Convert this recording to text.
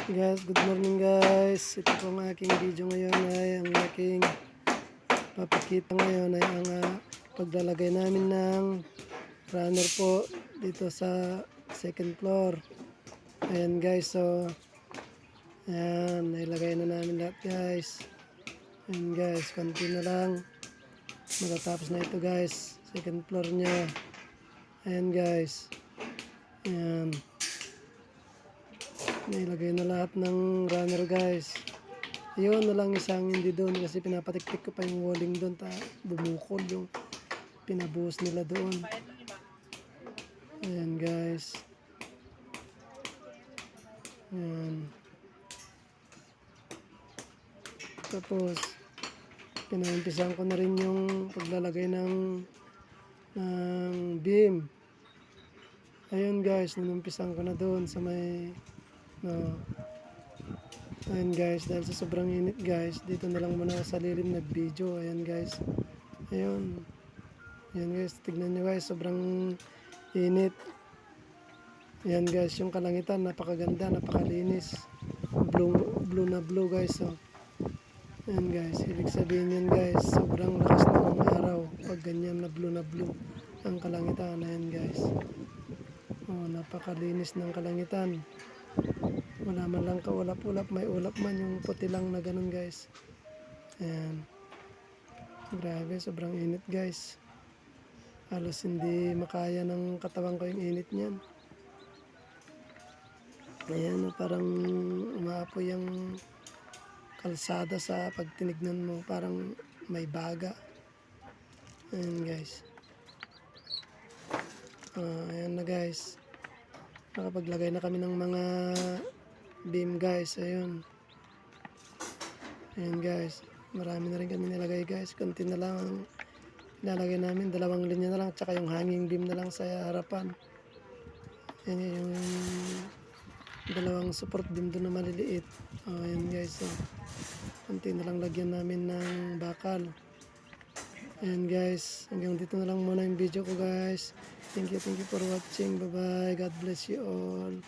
Guys, good morning guys. Ito po ang aking video ngayon ay ang aking papakita ngayon ay ang paglalagay namin ng runner po dito sa second floor. Ayan guys, so ayan, nailagay na namin lahat guys. Ayan guys, konti na lang. Matatapos na ito guys, second floor nya. Ayan guys. Ayan. Nailagay na lahat ng runner guys. Ayun na lang isang hindi doon kasi pinapatiktik ko pa yung walling doon, bumukol yung pinabuhos nila doon. Ayan guys. Ayan. Tapos pinaumpisahan ko na rin yung paglalagay ng beam. Ayun guys, ninumpisahan ko na doon sa may Ayan guys, dahil sa sobrang init guys, dito na lang muna sa lilim nag-video. Ayan guys. Ayun. Ayan guys, tignan nyo guys, sobrang init. Ayan guys, yung kalangitan, napakaganda, napakalinis. Blue na blue guys. So. Ayan guys, ibig sabihin yan guys, sobrang lakas ng araw pag ganyan na blue ang kalangitan. Ayan guys. Oh, napakalinis ng kalangitan. Wala man lang kaulap-ulap, may ulap man yung puti lang na ganun guys. Ayan. Grabe, sobrang init guys. Halos hindi makaya ng katawan ko yung init niyan. Ayan, parang umaapoy yung kalsada sa pagtinignan mo, parang may baga. Ayan guys. Ayan na guys. Nakapaglagay na kami ng mga beam guys. Ayun. Ayan guys. Marami na rin kami nilagay guys. Konti na lang ang ilalagay namin. 2 linya na lang. Tsaka yung hanging beam na lang sa harapan. Ayan yung 2 support beam doon na maliliit. Ayan guys. So, konti na lang lagyan namin ng bakal. Ayan guys. Hanggang dito na lang muna yung video ko guys. Thank you for watching. Bye bye. God bless you all.